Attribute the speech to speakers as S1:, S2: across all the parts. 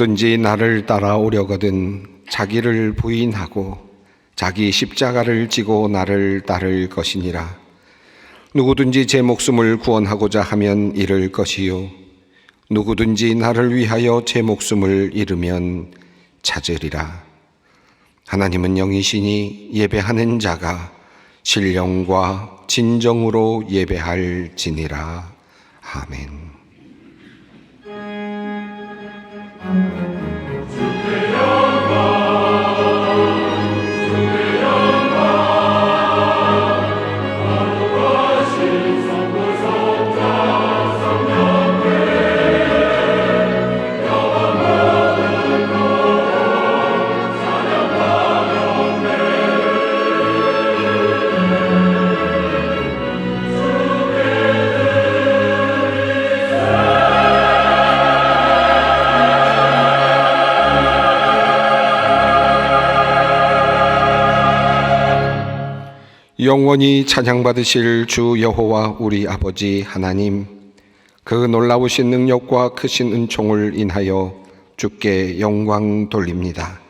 S1: 누구든지 나를 따라오려거든 자기를 부인하고 자기 십자가를 지고 나를 따를 것이니라. 누구든지 제 목숨을 구원하고자 하면 잃을 것이요 누구든지 나를 위하여 제 목숨을 잃으면 찾으리라. 하나님은 영이시니 예배하는 자가 신령과 진정으로 예배할지니라. 아멘. 영원히 찬양받으실 주 여호와 우리 아버지 하나님, 그 놀라우신 능력과 크신 은총을 인하여 주께 영광 돌립니다.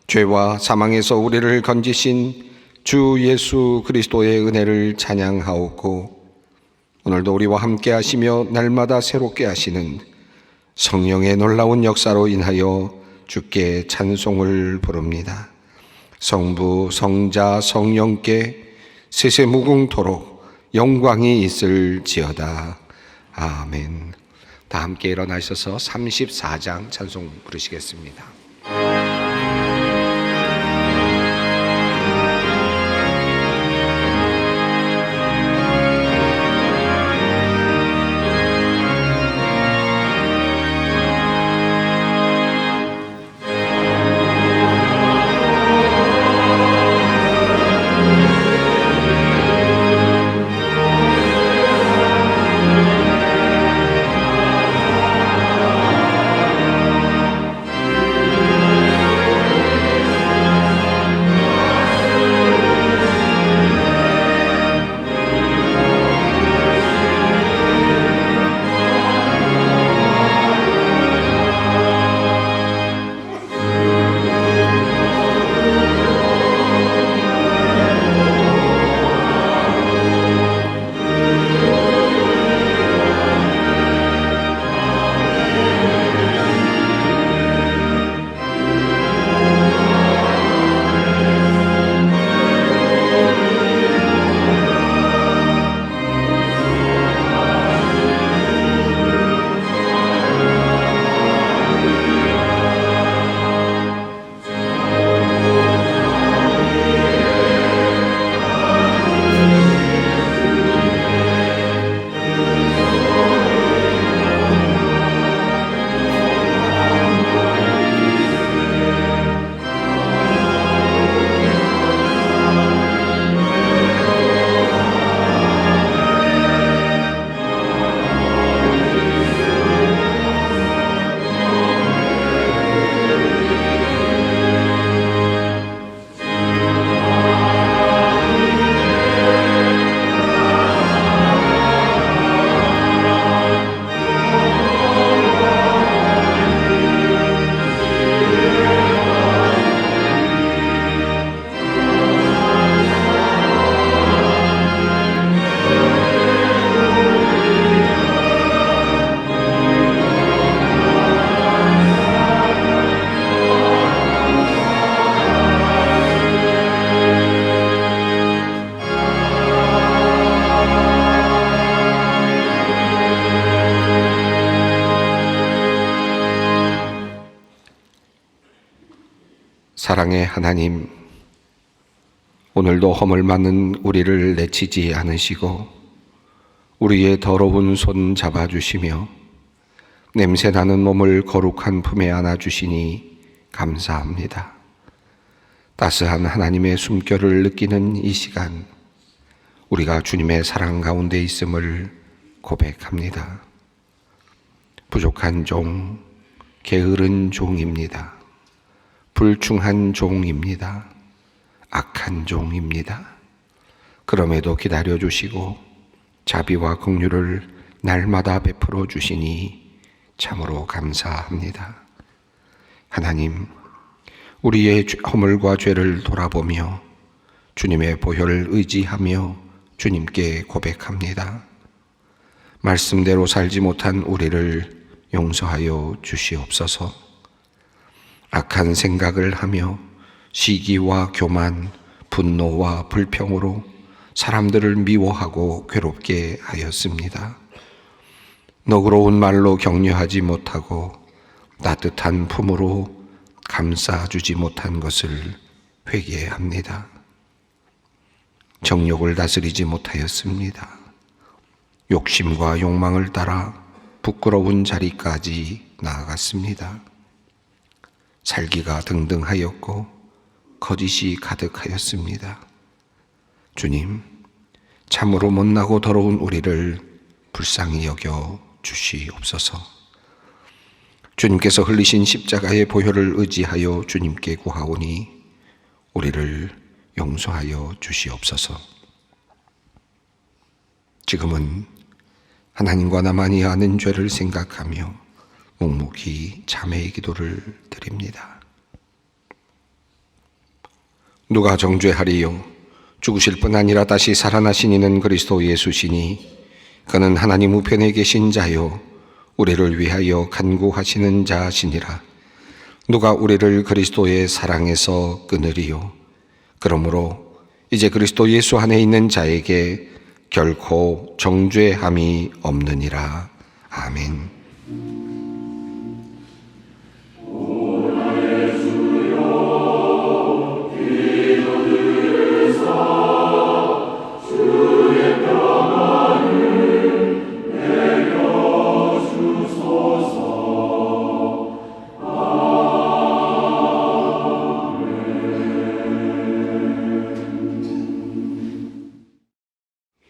S1: 죄와 사망에서 우리를 건지신 주 예수 그리스도의 은혜를 찬양하옵고, 오늘도 우리와 함께 하시며 날마다 새롭게 하시는 성령의 놀라운 역사로 인하여 주께 찬송을 부릅니다. 성부, 성자, 성령께 세세무궁토록 영광이 있을지어다. 아멘. 다 함께 일어나셔서 34장 찬송 부르시겠습니다. 사랑의 하나님, 오늘도 허물 많은 우리를 내치지 않으시고 우리의 더러운 손 잡아주시며 냄새나는 몸을 거룩한 품에 안아주시니 감사합니다. 따스한 하나님의 숨결을 느끼는 이 시간, 우리가 주님의 사랑 가운데 있음을 고백합니다. 부족한 종, 게으른 종입니다. 불충한 종입니다. 악한 종입니다. 그럼에도 기다려주시고 자비와 긍휼을 날마다 베풀어 주시니 참으로 감사합니다. 하나님, 우리의 허물과 죄를 돌아보며 주님의 보혈을 의지하며 주님께 고백합니다. 말씀대로 살지 못한 우리를 용서하여 주시옵소서. 악한 생각을 하며 시기와 교만, 분노와 불평으로 사람들을 미워하고 괴롭게 하였습니다. 너그러운 말로 격려하지 못하고 따뜻한 품으로 감싸주지 못한 것을 회개합니다. 정욕을 다스리지 못하였습니다. 욕심과 욕망을 따라 부끄러운 자리까지 나아갔습니다. 살기가 등등하였고 거짓이 가득하였습니다. 주님, 참으로 못나고 더러운 우리를 불쌍히 여겨 주시옵소서. 주님께서 흘리신 십자가의 보혈을 의지하여 주님께 구하오니 우리를 용서하여 주시옵소서. 지금은 하나님과 나만이 아는 죄를 생각하며 묵묵히 자매의 기도를 드립니다. 누가 정죄하리요? 죽으실 뿐 아니라 다시 살아나신 이는 그리스도 예수시니 그는 하나님 우편에 계신 자요 우리를 위하여 간구하시는 자시니라. 누가 우리를 그리스도의 사랑에서 끊으리요? 그러므로 이제 그리스도 예수 안에 있는 자에게 결코 정죄함이 없느니라. 아멘.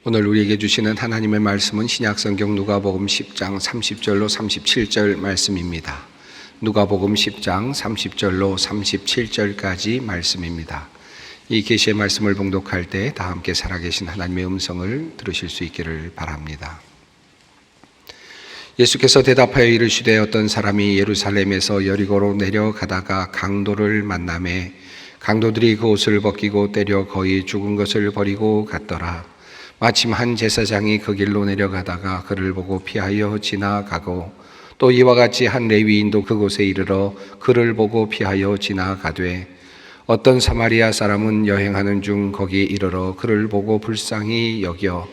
S1: 오늘 우리에게 주시는 하나님의 말씀은 신약성경 누가복음 10장 30절로 37절 말씀입니다. 누가복음 10장 30절로 37절까지 말씀입니다. 이 계시의 말씀을 봉독할 때 다 함께 살아계신 하나님의 음성을 들으실 수 있기를 바랍니다. 예수께서 대답하여 이르시되 어떤 사람이 예루살렘에서 여리고로 내려가다가 강도를 만나매 강도들이 그 옷을 벗기고 때려 거의 죽은 것을 버리고 갔더라. 마침 한 제사장이 그 길로 내려가다가 그를 보고 피하여 지나가고 또 이와 같이 한 레위인도 그곳에 이르러 그를 보고 피하여 지나가되 어떤 사마리아 사람은 여행하는 중 거기 이르러 그를 보고 불쌍히 여겨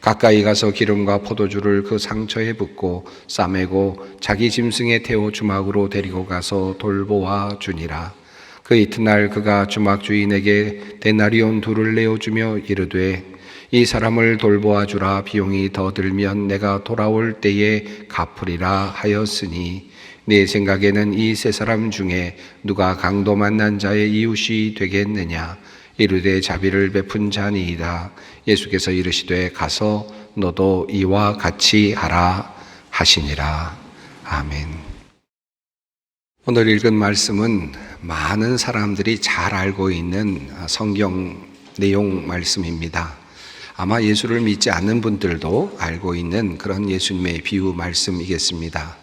S1: 가까이 가서 기름과 포도주를 그 상처에 붓고 싸매고 자기 짐승에 태워 주막으로 데리고 가서 돌보아 주니라. 그 이튿날 그가 주막 주인에게 데나리온 2를 내어주며 이르되 이 사람을 돌보아 주라. 비용이 더 들면 내가 돌아올 때에 갚으리라 하였으니 네 생각에는 이 3사람 중에 누가 강도 만난 자의 이웃이 되겠느냐? 이르되 자비를 베푼 자니이다. 예수께서 이르시되 가서 너도 이와 같이 하라 하시니라. 아멘. 오늘 읽은 말씀은 많은 사람들이 잘 알고 있는 성경 내용 말씀입니다. 아마 예수를 믿지 않는 분들도 알고 있는 그런 예수님의 비유 말씀이겠습니다.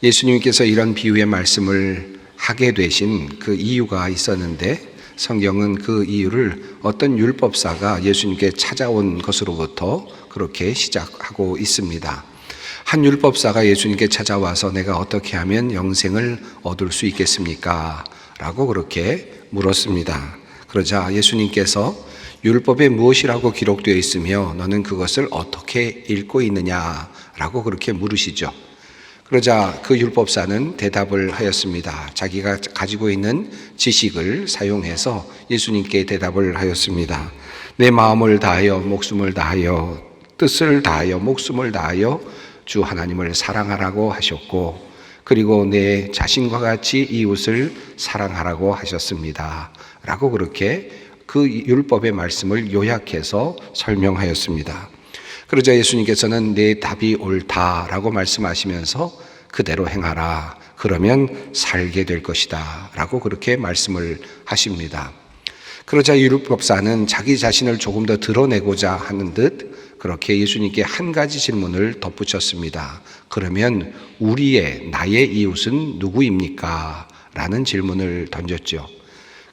S1: 예수님께서 이런 비유의 말씀을 하게 되신 그 이유가 있었는데 성경은 그 이유를 어떤 율법사가 예수님께 찾아온 것으로부터 그렇게 시작하고 있습니다. 한 율법사가 예수님께 찾아와서 내가 어떻게 하면 영생을 얻을 수 있겠습니까? 라고 그렇게 물었습니다. 그러자 예수님께서 율법에 무엇이라고 기록되어 있으며 너는 그것을 어떻게 읽고 있느냐라고 그렇게 물으시죠. 그러자 그 율법사는 대답을 하였습니다. 자기가 가지고 있는 지식을 사용해서 예수님께 대답을 하였습니다. 내 마음을 다하여 목숨을 다하여 뜻을 다하여 목숨을 다하여 주 하나님을 사랑하라고 하셨고 그리고 내 자신과 같이 이웃을 사랑하라고 하셨습니다. 라고 그렇게 그 율법의 말씀을 요약해서 설명하였습니다. 그러자 예수님께서는 내 답이 옳다라고 말씀하시면서 그대로 행하라. 그러면 살게 될 것이다. 라고 그렇게 말씀을 하십니다. 그러자 율법사는 자기 자신을 조금 더 드러내고자 하는 듯 그렇게 예수님께 한 가지 질문을 덧붙였습니다. 그러면 나의 이웃은 누구입니까? 라는 질문을 던졌죠.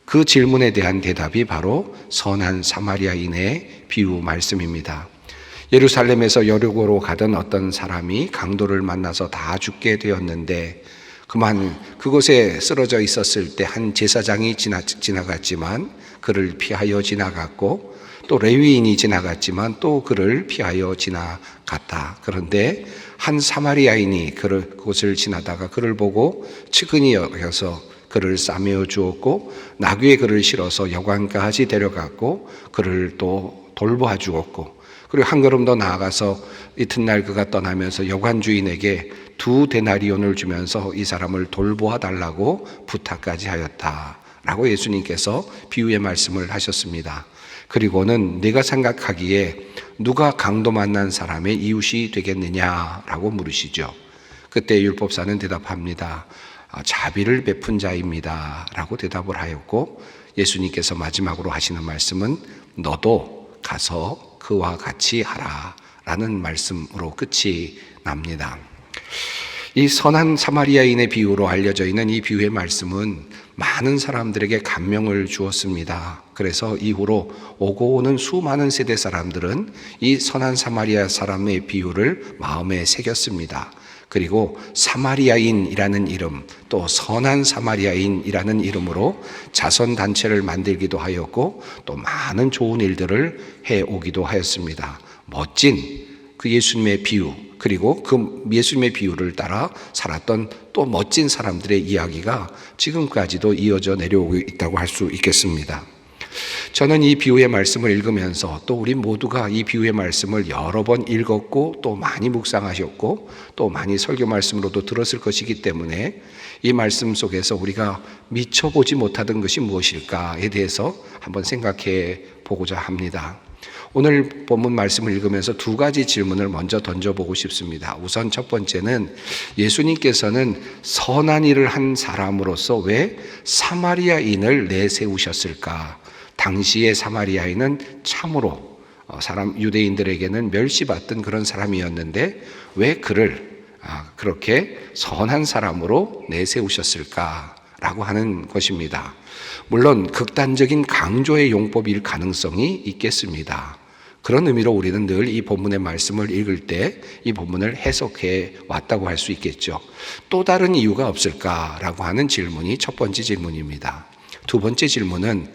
S1: 그 질문에 대한 대답이 바로 선한 사마리아인의 비유 말씀입니다. 예루살렘에서 여리고로 가던 어떤 사람이 강도를 만나서 다 죽게 되었는데 그만 그곳에 쓰러져 있었을 때 한 제사장이 지나갔지만 그를 피하여 지나갔고, 또 레위인이 지나갔지만 또 그를 피하여 지나갔다. 그런데 한 사마리아인이 그곳을 지나다가 그를 보고 측은히 여겨서 그를 싸매어 주었고, 나귀에 그를 실어서 여관까지 데려갔고 그를 또 돌보아 주었고, 그리고 한 걸음 더 나아가서 이튿날 그가 떠나면서 여관 주인에게 2데나리온을 주면서 이 사람을 돌보아 달라고 부탁까지 하였다라고 예수님께서 비유의 말씀을 하셨습니다. 그리고는 네가 생각하기에 누가 강도 만난 사람의 이웃이 되겠느냐라고 물으시죠. 그때 율법사는 대답합니다. 자비를 베푼 자입니다 라고 대답을 하였고, 예수님께서 마지막으로 하시는 말씀은 너도 가서 그와 같이 하라 라는 말씀으로 끝이 납니다. 이 선한 사마리아인의 비유로 알려져 있는 이 비유의 말씀은 많은 사람들에게 감명을 주었습니다. 그래서 이후로 오고 오는 수많은 세대 사람들은 이 선한 사마리아 사람의 비유를 마음에 새겼습니다. 그리고 사마리아인이라는 이름, 또 선한 사마리아인이라는 이름으로 자선단체를 만들기도 하였고, 또 많은 좋은 일들을 해오기도 하였습니다. 멋진 그 예수님의 비유, 그리고 그 예수님의 비유를 따라 살았던 또 멋진 사람들의 이야기가 지금까지도 이어져 내려오고 있다고 할 수 있겠습니다. 저는 이 비유의 말씀을 읽으면서, 또 우리 모두가 이 비유의 말씀을 여러 번 읽었고 또 많이 묵상하셨고 또 많이 설교 말씀으로도 들었을 것이기 때문에 이 말씀 속에서 우리가 미처 보지 못하던 것이 무엇일까에 대해서 한번 생각해 보고자 합니다. 오늘 본문 말씀을 읽으면서 2가지 질문을 먼저 던져보고 싶습니다. 우선 첫 번째는, 예수님께서는 선한 일을 한 사람으로서 왜 사마리아인을 내세우셨을까? 당시의 사마리아인은 참으로 유대인들에게는 멸시받던 그런 사람이었는데 왜 그를 그렇게 선한 사람으로 내세우셨을까라고 하는 것입니다. 물론 극단적인 강조의 용법일 가능성이 있겠습니다. 그런 의미로 우리는 늘 이 본문의 말씀을 읽을 때 이 본문을 해석해 왔다고 할 수 있겠죠. 또 다른 이유가 없을까라고 하는 질문이 첫 번째 질문입니다. 두 번째 질문은,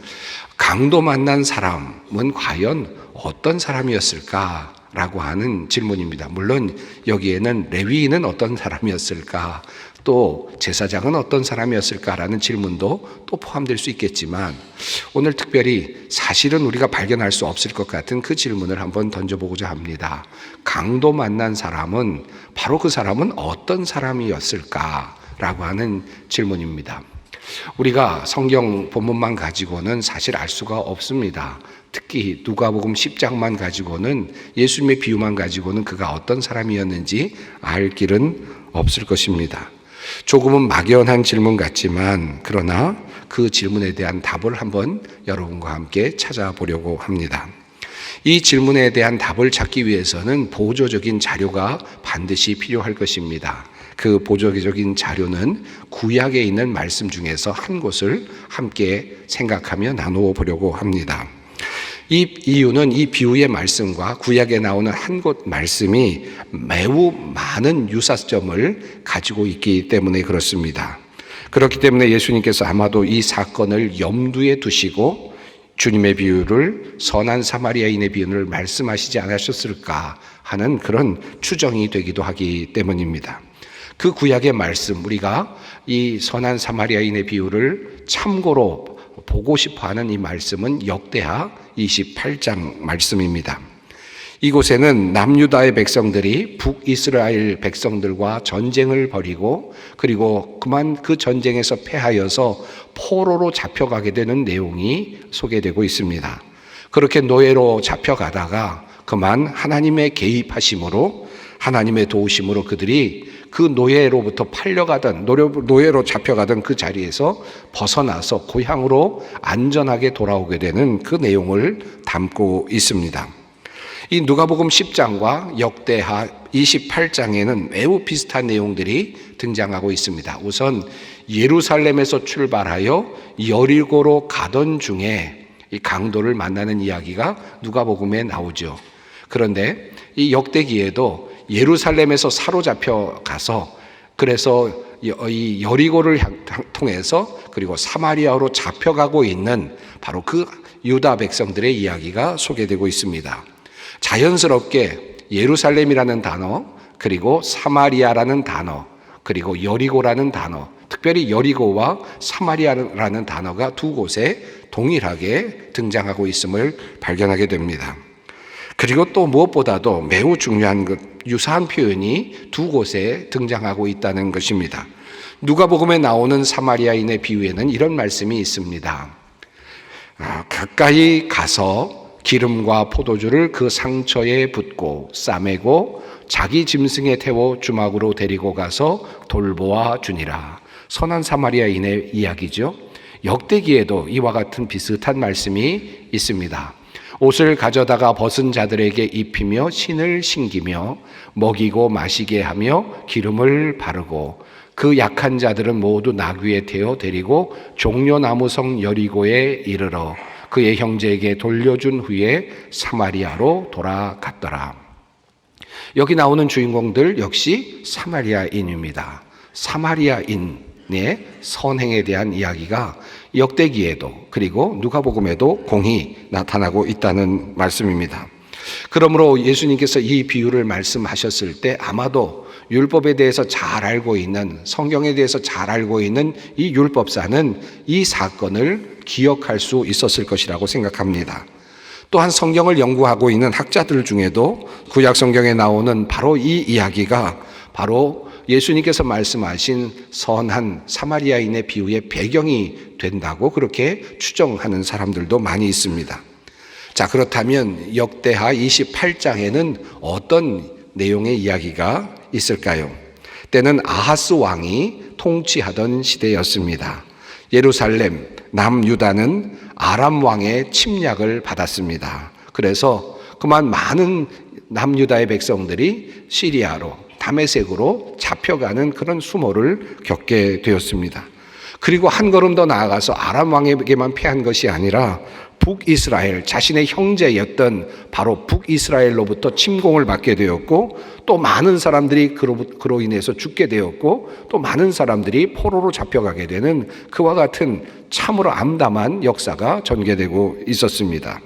S1: 강도 만난 사람은 과연 어떤 사람이었을까라고 하는 질문입니다. 물론 여기에는 레위인은 어떤 사람이었을까, 또 제사장은 어떤 사람이었을까라는 질문도 또 포함될 수 있겠지만, 오늘 특별히 사실은 우리가 발견할 수 없을 것 같은 그 질문을 한번 던져보고자 합니다. 강도 만난 사람은, 바로 그 사람은 어떤 사람이었을까라고 하는 질문입니다. 우리가 성경 본문만 가지고는 사실 알 수가 없습니다. 특히 누가복음 10장만 가지고는, 예수님의 비유만 가지고는 그가 어떤 사람이었는지 알 길은 없을 것입니다. 조금은 막연한 질문 같지만, 그러나 그 질문에 대한 답을 한번 여러분과 함께 찾아보려고 합니다. 이 질문에 대한 답을 찾기 위해서는 보조적인 자료가 반드시 필요할 것입니다. 그 보조적인 자료는 구약에 있는 말씀 중에서 한 곳을 함께 생각하며 나누어 보려고 합니다. 이 이유는 이 비유의 말씀과 구약에 나오는 한 곳 말씀이 매우 많은 유사점을 가지고 있기 때문에 그렇습니다. 그렇기 때문에 예수님께서 아마도 이 사건을 염두에 두시고 주님의 비유를, 선한 사마리아인의 비유를 말씀하시지 않으셨을까 하는 그런 추정이 되기도 하기 때문입니다. 그 구약의 말씀, 우리가 이 선한 사마리아인의 비유를 참고로 보고 싶어하는 이 말씀은 역대하 28장 말씀입니다. 이곳에는 남유다의 백성들이 북이스라엘 백성들과 전쟁을 벌이고, 그리고 그만 그 전쟁에서 패하여서 포로로 잡혀가게 되는 내용이 소개되고 있습니다. 그렇게 노예로 잡혀가다가 그만 하나님의 개입하심으로, 하나님의 도우심으로 그들이 그 노예로부터 팔려가던, 노예로 잡혀가던 그 자리에서 벗어나서 고향으로 안전하게 돌아오게 되는 그 내용을 담고 있습니다. 이 누가복음 10장과 역대하 28장에는 매우 비슷한 내용들이 등장하고 있습니다. 우선 예루살렘에서 출발하여 여리고로 가던 중에 이 강도를 만나는 이야기가 누가복음에 나오죠. 그런데 이 역대기에도 예루살렘에서 사로잡혀 가서 그래서 이 여리고를 통해서 그리고 사마리아로 잡혀가고 있는 바로 그 유다 백성들의 이야기가 소개되고 있습니다. 자연스럽게 예루살렘이라는 단어, 그리고 사마리아라는 단어, 그리고 여리고라는 단어, 특별히 여리고와 사마리아라는 단어가 두 곳에 동일하게 등장하고 있음을 발견하게 됩니다. 그리고 또 무엇보다도 매우 중요한 유사한 표현이 두 곳에 등장하고 있다는 것입니다. 누가복음에 나오는 사마리아인의 비유에는 이런 말씀이 있습니다. 가까이 가서 기름과 포도주를 그 상처에 붓고 싸매고 자기 짐승에 태워 주막으로 데리고 가서 돌보아 주니라. 선한 사마리아인의 이야기죠. 역대기에도 이와 같은 비슷한 말씀이 있습니다. 옷을 가져다가 벗은 자들에게 입히며 신을 신기며 먹이고 마시게 하며 기름을 바르고 그 약한 자들은 모두 나귀에 태워 데리고 종려나무성 여리고에 이르러 그의 형제에게 돌려준 후에 사마리아로 돌아갔더라. 여기 나오는 주인공들 역시 사마리아인입니다. 사마리아인의 선행에 대한 이야기가 역대기에도 그리고 누가복음에도 공히 나타나고 있다는 말씀입니다. 그러므로 예수님께서 이 비유를 말씀하셨을 때 아마도 율법에 대해서 잘 알고 있는, 성경에 대해서 잘 알고 있는 이 율법사는 이 사건을 기억할 수 있었을 것이라고 생각합니다. 또한 성경을 연구하고 있는 학자들 중에도 구약 성경에 나오는 바로 이 이야기가 바로 예수님께서 말씀하신 선한 사마리아인의 비유의 배경이 된다고 그렇게 추정하는 사람들도 많이 있습니다. 자, 그렇다면 역대하 28장에는 어떤 내용의 이야기가 있을까요? 때는 아하스 왕이 통치하던 시대였습니다. 예루살렘, 남유다는 아람 왕의 침략을 받았습니다. 그래서 그만 많은 남유다의 백성들이 시리아로, 다메섹으로 잡혀가는 그런 수모를 겪게 되었습니다. 그리고 한 걸음 더 나아가서 아람 왕에게만 패한 것이 아니라 북이스라엘, 자신의 형제였던 바로 북이스라엘로부터 침공을 받게 되었고 또 많은 사람들이 그로 인해서 죽게 되었고 또 많은 사람들이 포로로 잡혀가게 되는 그와 같은 참으로 암담한 역사가 전개되고 있었습니다.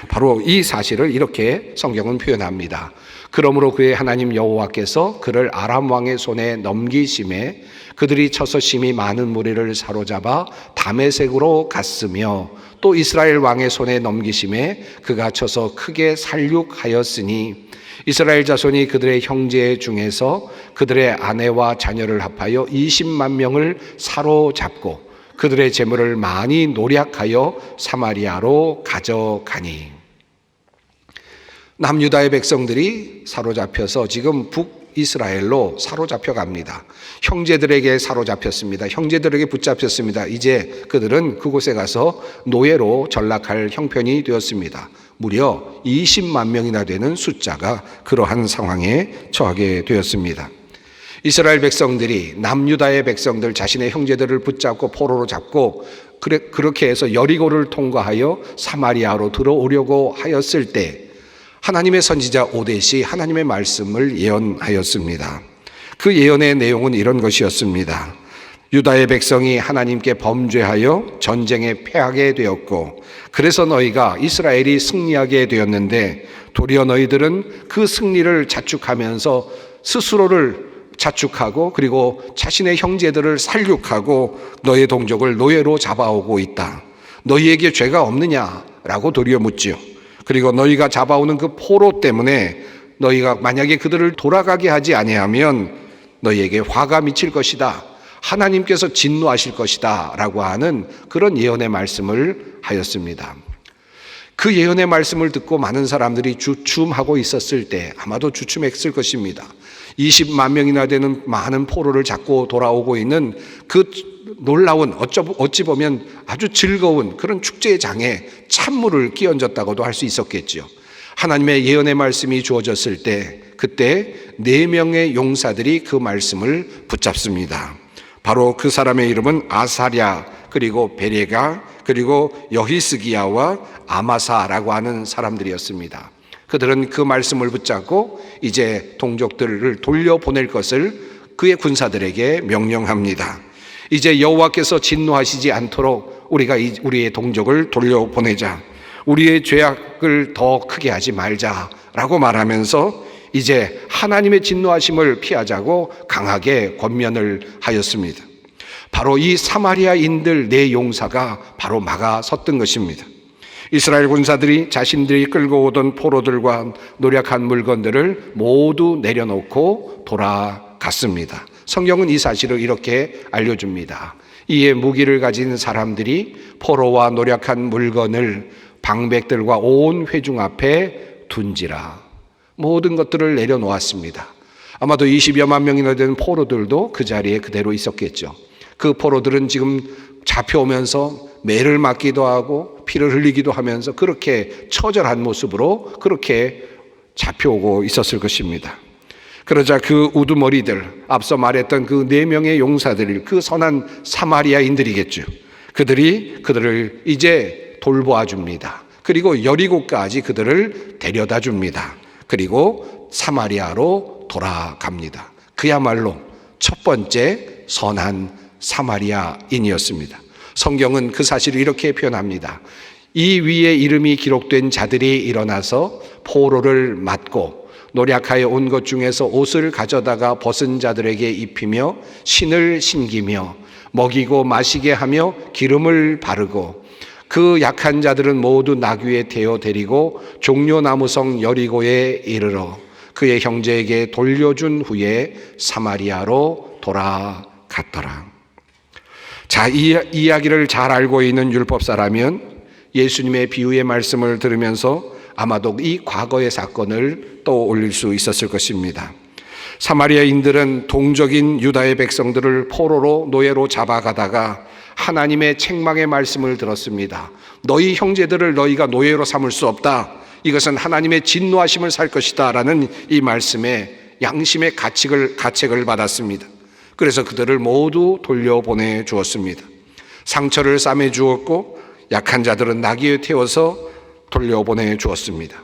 S1: 바로 이 사실을 이렇게 성경은 표현합니다. 그러므로 그의 하나님 여호와께서 그를 아람 왕의 손에 넘기심에 그들이 쳐서 심히 많은 무리를 사로잡아 다메섹으로 갔으며 또 이스라엘 왕의 손에 넘기심에 그가 쳐서 크게 살육하였으니 이스라엘 자손이 그들의 형제 중에서 그들의 아내와 자녀를 합하여 20만 명을 사로잡고 그들의 재물을 많이 노략하여 사마리아로 가져가니. 남유다의 백성들이 사로잡혀서 지금 북이스라엘로 사로잡혀 갑니다. 형제들에게 사로잡혔습니다. 형제들에게 붙잡혔습니다. 이제 그들은 그곳에 가서 노예로 전락할 형편이 되었습니다. 무려 20만 명이나 되는 숫자가 그러한 상황에 처하게 되었습니다. 이스라엘 백성들이 남유다의 백성들 자신의 형제들을 붙잡고 포로로 잡고 그렇게 해서 여리고를 통과하여 사마리아로 들어오려고 하였을 때 하나님의 선지자 오뎃이 하나님의 말씀을 예언하였습니다. 그 예언의 내용은 이런 것이었습니다. 유다의 백성이 하나님께 범죄하여 전쟁에 패하게 되었고 그래서 너희가 이스라엘이 승리하게 되었는데 도리어 너희들은 그 승리를 자축하면서 스스로를 자축하고 그리고 자신의 형제들을 살육하고 너의 동족을 노예로 잡아오고 있다. 너희에게 죄가 없느냐라고 도리어 묻지요. 그리고 너희가 잡아오는 그 포로 때문에 너희가 만약에 그들을 돌아가게 하지 아니하면 너희에게 화가 미칠 것이다. 하나님께서 진노하실 것이다 라고 하는 그런 예언의 말씀을 하였습니다. 그 예언의 말씀을 듣고 많은 사람들이 주춤하고 있었을 때 아마도 주춤했을 것입니다. 20만 명이나 되는 많은 포로를 잡고 돌아오고 있는 그 놀라운 어찌 보면 아주 즐거운 그런 축제의 장에 찬물을 끼얹었다고도 할 수 있었겠죠. 하나님의 예언의 말씀이 주어졌을 때 그때 4명의 용사들이 그 말씀을 붙잡습니다. 바로 그 사람의 이름은 아사랴, 그리고 베레가, 그리고 여히스기야와 아마사라고 하는 사람들이었습니다. 그들은 그 말씀을 붙잡고 이제 동족들을 돌려보낼 것을 그의 군사들에게 명령합니다. 이제 여호와께서 진노하시지 않도록 우리가 우리의 동족을 돌려보내자, 우리의 죄악을 더 크게 하지 말자라고 말하면서 이제 하나님의 진노하심을 피하자고 강하게 권면을 하였습니다. 바로 이 사마리아인들 네 용사가 바로 막아섰던 것입니다. 이스라엘 군사들이 자신들이 끌고 오던 포로들과 노력한 물건들을 모두 내려놓고 돌아갔습니다. 성경은 이 사실을 이렇게 알려줍니다. 이에 무기를 가진 사람들이 포로와 노력한 물건을 방백들과 온 회중 앞에 둔지라. 모든 것들을 내려놓았습니다. 아마도 20여만 명이나 되는 포로들도 그 자리에 그대로 있었겠죠. 그 포로들은 지금 잡혀오면서 매를 맞기도 하고 피를 흘리기도 하면서 그렇게 처절한 모습으로 그렇게 잡혀오고 있었을 것입니다. 그러자 그 우두머리들, 앞서 말했던 그 4명의 용사들, 그 선한 사마리아인들이겠죠. 그들이 그들을 이제 돌보아 줍니다. 그리고 여리고까지 그들을 데려다 줍니다. 그리고 사마리아로 돌아갑니다. 그야말로 첫 번째 선한 사마리아인이었습니다. 성경은 그 사실을 이렇게 표현합니다. 이 위에 이름이 기록된 자들이 일어나서 포로를 맞고 노력하여 온 것 중에서 옷을 가져다가 벗은 자들에게 입히며 신을 신기며 먹이고 마시게 하며 기름을 바르고 그 약한 자들은 모두 나귀에 태워 데리고 종려나무성 여리고에 이르러 그의 형제에게 돌려준 후에 사마리아로 돌아갔더라. 자, 이 이야기를 잘 알고 있는 율법사라면 예수님의 비유의 말씀을 들으면서 아마도 이 과거의 사건을 떠올릴 수 있었을 것입니다. 사마리아인들은 동족인 유다의 백성들을 포로로 노예로 잡아가다가 하나님의 책망의 말씀을 들었습니다. 너희 형제들을 너희가 노예로 삼을 수 없다. 이것은 하나님의 진노하심을 살 것이다 라는 이 말씀에 양심의 가책을 받았습니다. 그래서 그들을 모두 돌려보내 주었습니다. 상처를 싸매 주었고 약한 자들은 나귀에 태워서 돌려보내 주었습니다.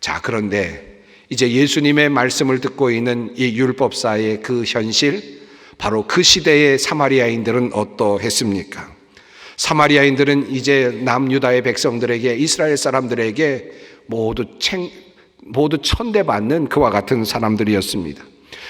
S1: 자, 그런데 이제 예수님의 말씀을 듣고 있는 이 율법사의 그 현실, 바로 그 시대의 사마리아인들은 어떠했습니까? 사마리아인들은 이제 남유다의 백성들에게, 이스라엘 사람들에게 모두 천대받는 그와 같은 사람들이었습니다.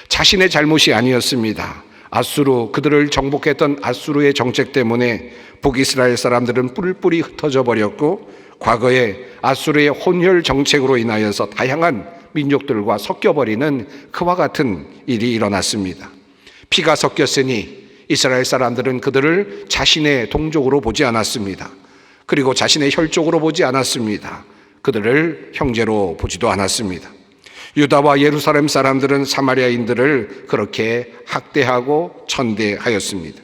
S1: 자신의 잘못이 아니었습니다. 아수르, 그들을 정복했던 아수르의 정책 때문에 북이스라엘 사람들은 뿔뿔이 흩어져 버렸고, 과거에 아수르의 혼혈 정책으로 인하여서 다양한 민족들과 섞여버리는 그와 같은 일이 일어났습니다. 피가 섞였으니 이스라엘 사람들은 그들을 자신의 동족으로 보지 않았습니다. 그리고 자신의 혈족으로 보지 않았습니다. 그들을 형제로 보지도 않았습니다. 유다와 예루살렘 사람들은 사마리아인들을 그렇게 학대하고 천대하였습니다.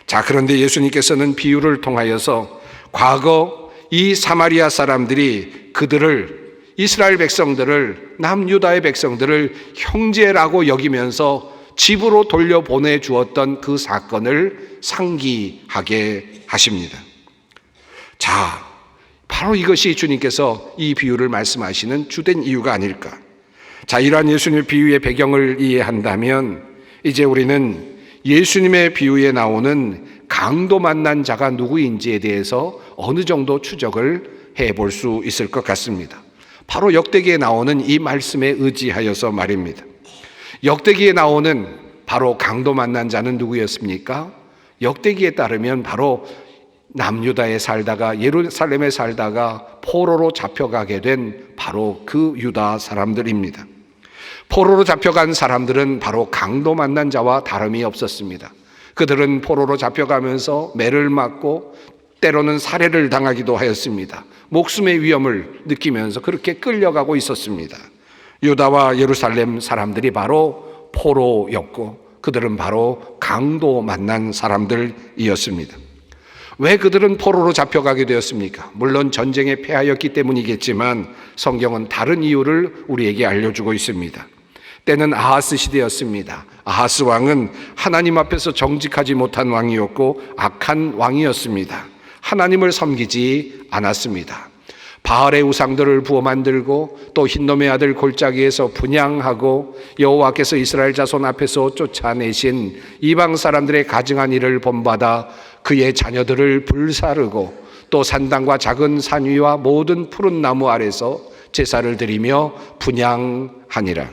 S1: 자, 그런데 예수님께서는 비유를 통하여서 과거 이 사마리아 사람들이 그들을, 이스라엘 백성들을, 남유다의 백성들을 형제라고 여기면서 집으로 돌려보내 주었던 그 사건을 상기하게 하십니다. 자, 바로 이것이 주님께서 이 비유를 말씀하시는 주된 이유가 아닐까. 자, 이러한 예수님의 비유의 배경을 이해한다면 이제 우리는 예수님의 비유에 나오는 강도 만난 자가 누구인지에 대해서 어느 정도 추적을 해볼 수 있을 것 같습니다. 바로 역대기에 나오는 이 말씀에 의지하여서 말입니다. 역대기에 나오는 바로 강도 만난 자는 누구였습니까? 역대기에 따르면 바로 남유다에 살다가 예루살렘에 살다가 포로로 잡혀가게 된 바로 그 유다 사람들입니다. 포로로 잡혀간 사람들은 바로 강도 만난 자와 다름이 없었습니다. 그들은 포로로 잡혀가면서 매를 맞고 때로는 살해를 당하기도 하였습니다. 목숨의 위험을 느끼면서 그렇게 끌려가고 있었습니다. 유다와 예루살렘 사람들이 바로 포로였고 그들은 바로 강도 만난 사람들이었습니다. 왜 그들은 포로로 잡혀가게 되었습니까? 물론 전쟁에 패하였기 때문이겠지만 성경은 다른 이유를 우리에게 알려주고 있습니다. 때는 아하스 시대였습니다. 아하스 왕은 하나님 앞에서 정직하지 못한 왕이었고 악한 왕이었습니다. 하나님을 섬기지 않았습니다. 바알의 우상들을 부어 만들고 또 흰놈의 아들 골짜기에서 분향하고 여호와께서 이스라엘 자손 앞에서 쫓아내신 이방 사람들의 가증한 일을 본받아 그의 자녀들을 불사르고 또 산당과 작은 산 위와 모든 푸른 나무 아래서 제사를 드리며 분향하니라.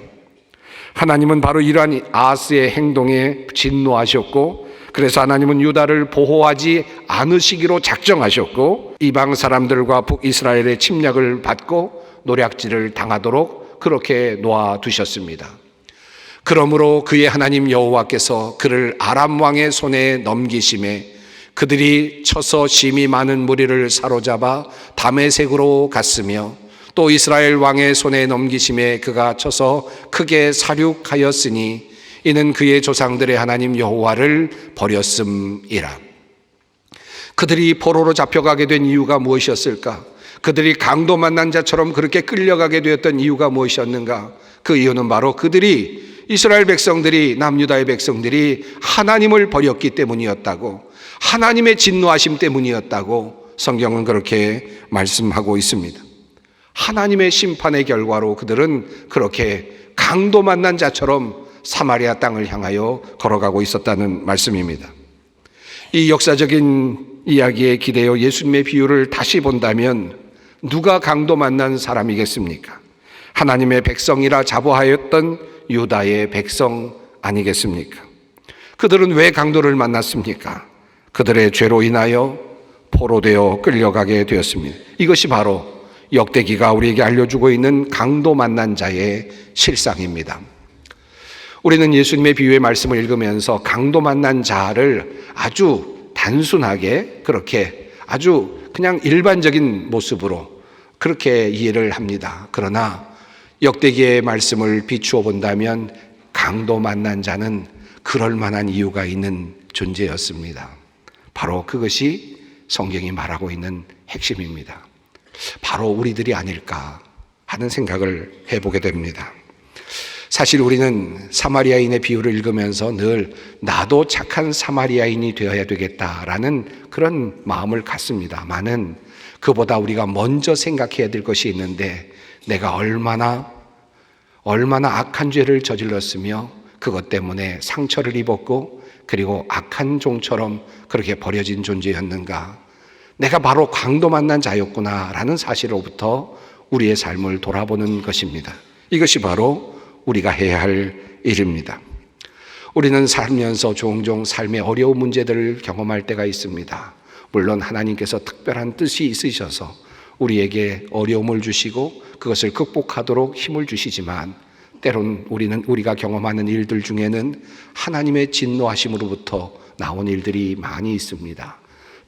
S1: 하나님은 바로 이러한 아하스의 행동에 진노하셨고, 그래서 하나님은 유다를 보호하지 않으시기로 작정하셨고 이방 사람들과 북이스라엘의 침략을 받고 노략질을 당하도록 그렇게 놓아두셨습니다. 그러므로 그의 하나님 여호와께서 그를 아람 왕의 손에 넘기심에 그들이 쳐서 심히 많은 무리를 사로잡아 다메섹으로 갔으며 또 이스라엘 왕의 손에 넘기심에 그가 쳐서 크게 사륙하였으니 이는 그의 조상들의 하나님 여호와를 버렸음이라. 그들이 포로로 잡혀가게 된 이유가 무엇이었을까? 그들이 강도 만난 자처럼 그렇게 끌려가게 되었던 이유가 무엇이었는가? 그 이유는 바로 그들이 이스라엘 백성들이 남유다의 백성들이 하나님을 버렸기 때문이었다고, 하나님의 진노하심 때문이었다고 성경은 그렇게 말씀하고 있습니다. 하나님의 심판의 결과로 그들은 그렇게 강도 만난 자처럼 사마리아 땅을 향하여 걸어가고 있었다는 말씀입니다. 이 역사적인 이야기에 기대어 예수님의 비유를 다시 본다면 누가 강도 만난 사람이겠습니까? 하나님의 백성이라 자부하였던 유다의 백성 아니겠습니까? 그들은 왜 강도를 만났습니까? 그들의 죄로 인하여 포로되어 끌려가게 되었습니다. 이것이 바로 역대기가 우리에게 알려주고 있는 강도 만난 자의 실상입니다. 우리는 예수님의 비유의 말씀을 읽으면서 강도 만난 자를 아주 단순하게 그렇게 아주 그냥 일반적인 모습으로 그렇게 이해를 합니다. 그러나 역대기의 말씀을 비추어 본다면 강도 만난 자는 그럴 만한 이유가 있는 존재였습니다. 바로 그것이 성경이 말하고 있는 핵심입니다. 바로 우리들이 아닐까 하는 생각을 해보게 됩니다. 사실 우리는 사마리아인의 비유를 읽으면서 늘 나도 착한 사마리아인이 되어야 되겠다라는 그런 마음을 갖습니다만은 그보다 우리가 먼저 생각해야 될 것이 있는데, 내가 얼마나 악한 죄를 저질렀으며 그것 때문에 상처를 입었고 그리고 악한 종처럼 그렇게 버려진 존재였는가, 내가 바로 강도 만난 자였구나라는 사실로부터 우리의 삶을 돌아보는 것입니다. 이것이 바로 우리가 해야 할 일입니다. 우리는 살면서 종종 삶의 어려운 문제들을 경험할 때가 있습니다. 물론 하나님께서 특별한 뜻이 있으셔서 우리에게 어려움을 주시고 그것을 극복하도록 힘을 주시지만, 때론 우리가 경험하는 일들 중에는 하나님의 진노하심으로부터 나온 일들이 많이 있습니다.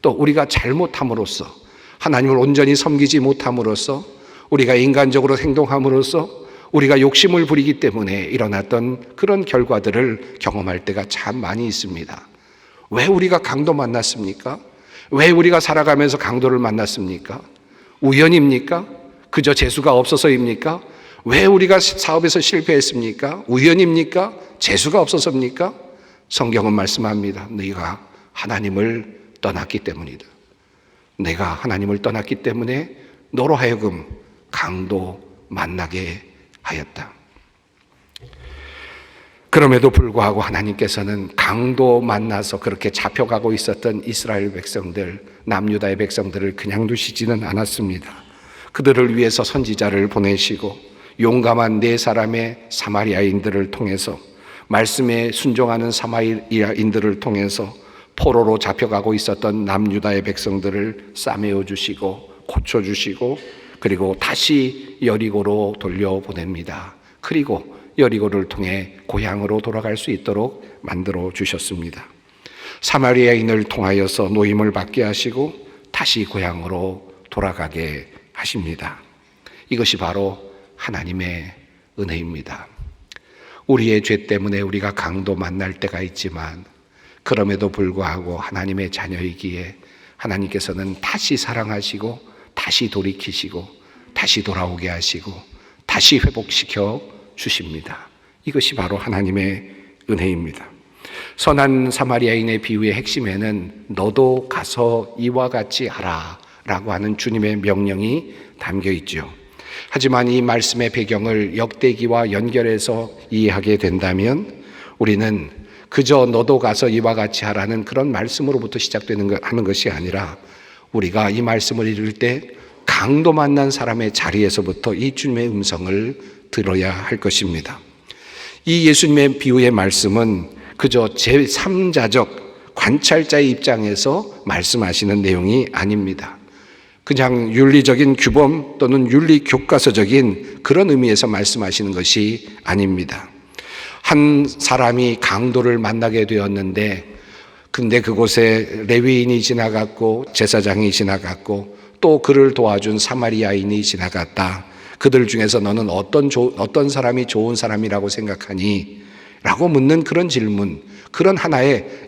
S1: 또 우리가 잘못함으로써, 하나님을 온전히 섬기지 못함으로써, 우리가 인간적으로 행동함으로써 우리가 욕심을 부리기 때문에 일어났던 그런 결과들을 경험할 때가 참 많이 있습니다. 왜 우리가 강도 만났습니까? 왜 우리가 살아가면서 강도를 만났습니까? 우연입니까? 그저 재수가 없어서입니까? 왜 우리가 사업에서 실패했습니까? 우연입니까? 재수가 없어서입니까? 성경은 말씀합니다. 너희가 하나님을 떠났기 때문이다. 내가 하나님을 떠났기 때문에 너로 하여금 강도 만나게 하였다. 그럼에도 불구하고 하나님께서는 강도 만나서 그렇게 잡혀가고 있었던 이스라엘 백성들, 남유다의 백성들을 그냥 두시지는 않았습니다. 그들을 위해서 선지자를 보내시고 용감한 네 사람의 사마리아인들을 통해서, 말씀에 순종하는 사마리아인들을 통해서 포로로 잡혀가고 있었던 남유다의 백성들을 싸매어 주시고 고쳐주시고 그리고 다시 여리고로 돌려보냅니다. 그리고 여리고를 통해 고향으로 돌아갈 수 있도록 만들어 주셨습니다. 사마리아인을 통하여서 노임을 받게 하시고 다시 고향으로 돌아가게 하십니다. 이것이 바로 하나님의 은혜입니다. 우리의 죄 때문에 우리가 강도 만날 때가 있지만 그럼에도 불구하고 하나님의 자녀이기에 하나님께서는 다시 사랑하시고 다시 돌이키시고 다시 돌아오게 하시고 다시 회복시켜 주십니다. 이것이 바로 하나님의 은혜입니다. 선한 사마리아인의 비유의 핵심에는 너도 가서 이와 같이 하라 라고 하는 주님의 명령이 담겨 있죠. 하지만 이 말씀의 배경을 역대기와 연결해서 이해하게 된다면 우리는 그저 너도 가서 이와 같이 하라는 그런 말씀으로부터 하는 것이 아니라 우리가 이 말씀을 읽을 때 강도 만난 사람의 자리에서부터 이 주님의 음성을 들어야 할 것입니다. 이 예수님의 비유의 말씀은 그저 제3자적 관찰자의 입장에서 말씀하시는 내용이 아닙니다. 그냥 윤리적인 규범 또는 윤리 교과서적인 그런 의미에서 말씀하시는 것이 아닙니다. 한 사람이 강도를 만나게 되었는데 근데 그곳에 레위인이 지나갔고 제사장이 지나갔고 또 그를 도와준 사마리아인이 지나갔다. 그들 중에서 너는 어떤 사람이 좋은 사람이라고 생각하니? 라고 묻는 그런 질문, 그런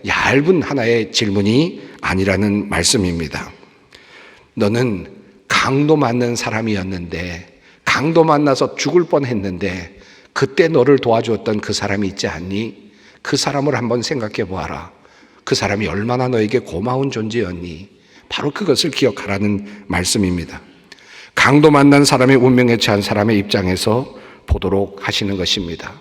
S1: 얇은 하나의 질문이 아니라는 말씀입니다. 너는 강도 맞는 사람이었는데, 강도 만나서 죽을 뻔했는데 그때 너를 도와주었던 그 사람이 있지 않니? 그 사람을 한번 생각해 보아라. 그 사람이 얼마나 너에게 고마운 존재였니? 바로 그것을 기억하라는 말씀입니다. 강도 만난 사람의 운명에 처한 사람의 입장에서 보도록 하시는 것입니다.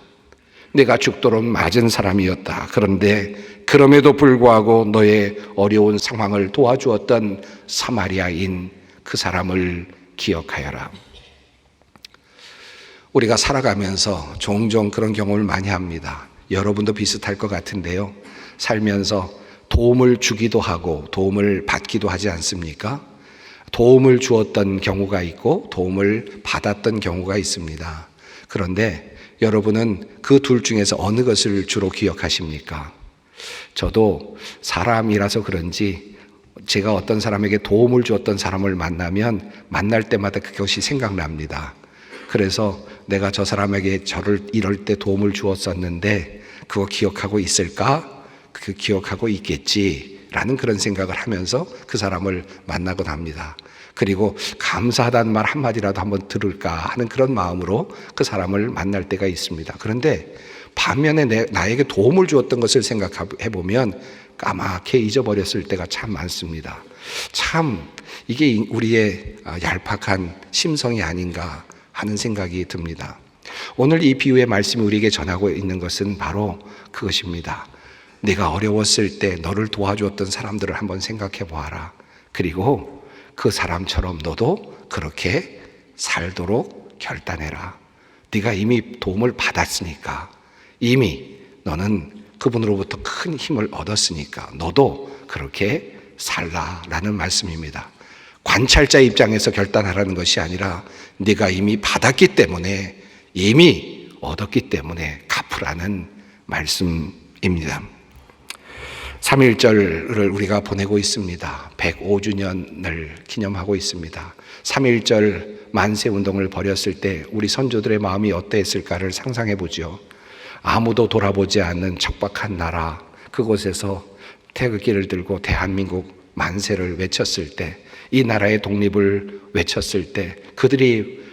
S1: 내가 죽도록 맞은 사람이었다. 그런데 그럼에도 불구하고 너의 어려운 상황을 도와주었던 사마리아인 그 사람을 기억하여라. 우리가 살아가면서 종종 그런 경험을 많이 합니다. 여러분도 비슷할 것 같은데요. 살면서 도움을 주기도 하고 도움을 받기도 하지 않습니까? 도움을 주었던 경우가 있고 도움을 받았던 경우가 있습니다. 그런데 여러분은 그 둘 중에서 어느 것을 주로 기억하십니까? 저도 사람이라서 그런지 제가 어떤 사람에게 도움을 주었던 사람을 만나면 만날 때마다 그것이 생각납니다. 그래서 내가 저 사람에게 저를 이럴 때 도움을 주었었는데 그거 기억하고 있을까? 그 기억하고 있겠지라는 그런 생각을 하면서 그 사람을 만나곤 합니다. 그리고 감사하다는 말 한마디라도 한번 들을까 하는 그런 마음으로 그 사람을 만날 때가 있습니다. 그런데 반면에 나에게 도움을 주었던 것을 생각해 보면 까맣게 잊어버렸을 때가 참 많습니다. 참 이게 우리의 얄팍한 심성이 아닌가 하는 생각이 듭니다. 오늘 이 비유의 말씀이 우리에게 전하고 있는 것은 바로 그것입니다. 내가 어려웠을 때 너를 도와주었던 사람들을 한번 생각해 보아라. 그리고 그 사람처럼 너도 그렇게 살도록 결단해라. 네가 이미 도움을 받았으니까, 이미 너는 그분으로부터 큰 힘을 얻었으니까 너도 그렇게 살라라는 말씀입니다. 관찰자 입장에서 결단하라는 것이 아니라 네가 이미 받았기 때문에, 이미 얻었기 때문에 갚으라는 말씀입니다. 3.1절을 우리가 보내고 있습니다. 105주년을 기념하고 있습니다. 3.1절 만세운동을 벌였을 때 우리 선조들의 마음이 어떠했을까를 상상해 보죠. 아무도 돌아보지 않는 척박한 나라, 그곳에서 태극기를 들고 대한민국 만세를 외쳤을 때, 이 나라의 독립을 외쳤을 때 그들이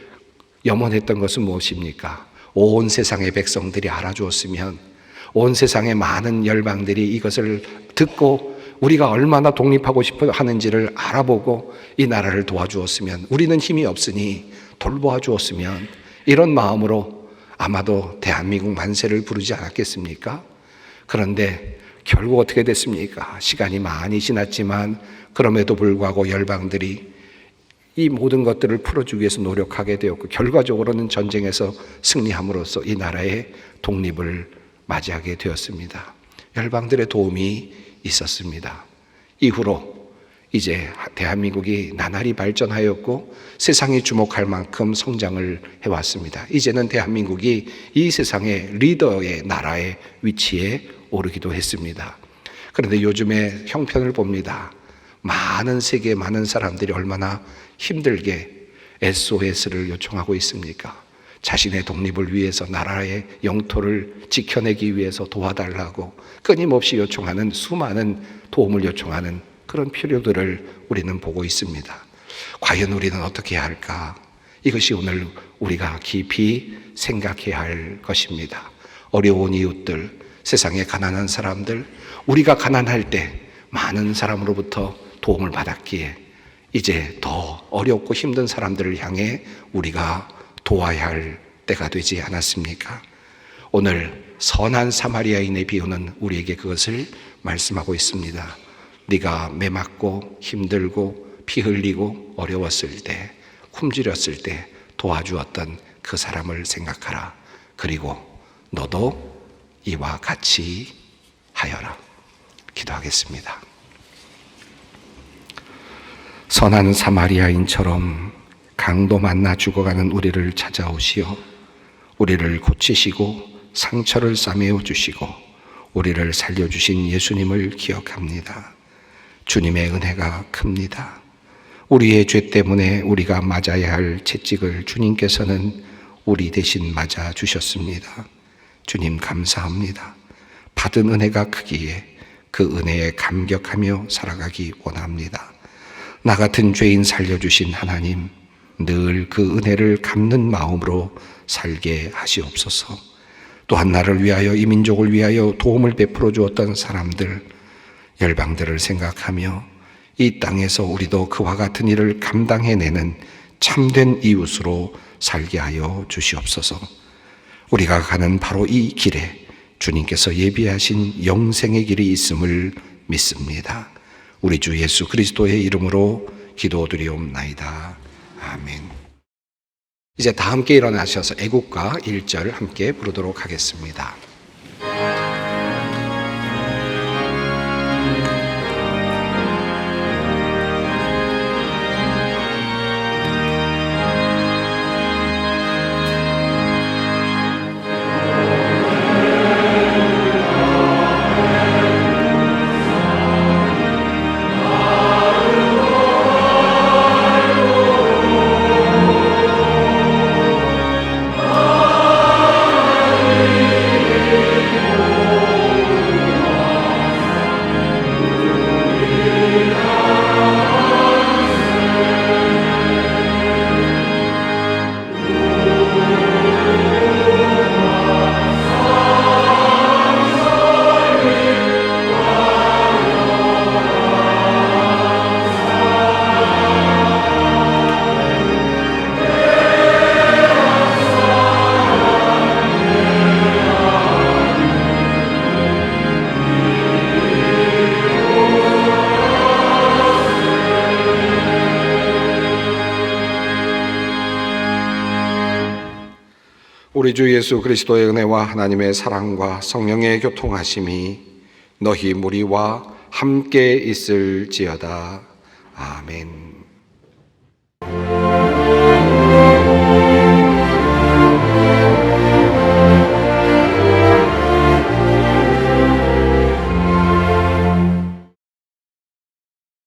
S1: 염원했던 것은 무엇입니까? 온 세상의 백성들이 알아주었으면, 온 세상의 많은 열방들이 이것을 듣고 우리가 얼마나 독립하고 싶어 하는지를 알아보고 이 나라를 도와주었으면, 우리는 힘이 없으니 돌보아 주었으면, 이런 마음으로 아마도 대한민국 만세를 부르지 않았겠습니까? 그런데 결국 어떻게 됐습니까? 시간이 많이 지났지만 그럼에도 불구하고 열방들이 이 모든 것들을 풀어주기 위해서 노력하게 되었고, 결과적으로는 전쟁에서 승리함으로써 이 나라의 독립을 맞이하게 되었습니다. 열방들의 도움이 있었습니다. 이후로 이제 대한민국이 나날이 발전하였고 세상이 주목할 만큼 성장을 해왔습니다. 이제는 대한민국이 이 세상의 리더의 나라의 위치에 오르기도 했습니다. 그런데 요즘에 형편을 봅니다. 세계의 많은 사람들이 얼마나 힘들게 SOS를 요청하고 있습니까? 자신의 독립을 위해서, 나라의 영토를 지켜내기 위해서 도와달라고 끊임없이 요청하는, 수많은 도움을 요청하는 그런 필요들을 우리는 보고 있습니다. 과연 우리는 어떻게 해야 할까? 이것이 오늘 우리가 깊이 생각해야 할 것입니다. 어려운 이웃들, 세상에 가난한 사람들, 우리가 가난할 때 많은 사람으로부터 도움을 받았기에 이제 더 어렵고 힘든 사람들을 향해 우리가 도와야 할 때가 되지 않았습니까? 오늘 선한 사마리아인의 비유는 우리에게 그것을 말씀하고 있습니다. 네가 매맞고 힘들고 피 흘리고 어려웠을 때, 굶주렸을 때 도와주었던 그 사람을 생각하라. 그리고 너도 이와 같이 하여라. 기도하겠습니다. 선한 사마리아인처럼 강도 만나 죽어가는 우리를 찾아오시어 우리를 고치시고 상처를 싸매어 주시고 우리를 살려주신 예수님을 기억합니다. 주님의 은혜가 큽니다. 우리의 죄 때문에 우리가 맞아야 할 채찍을 주님께서는 우리 대신 맞아 주셨습니다. 주님 감사합니다. 받은 은혜가 크기에 그 은혜에 감격하며 살아가기 원합니다. 나 같은 죄인 살려주신 하나님, 늘 그 은혜를 갚는 마음으로 살게 하시옵소서. 또한 나를 위하여, 이 민족을 위하여 도움을 베풀어 주었던 사람들, 열방들을 생각하며 이 땅에서 우리도 그와 같은 일을 감당해내는 참된 이웃으로 살게 하여 주시옵소서. 우리가 가는 바로 이 길에 주님께서 예비하신 영생의 길이 있음을 믿습니다. 우리 주 예수 그리스도의 이름으로 기도드리옵나이다. 아멘. 이제 다 함께 일어나셔서 애국가 1절 함께 부르도록 하겠습니다. 우리 주 예수 그리스도의 은혜와 하나님의 사랑과 성령의 교통하심이 너희 무리와 함께 있을지어다. 아멘.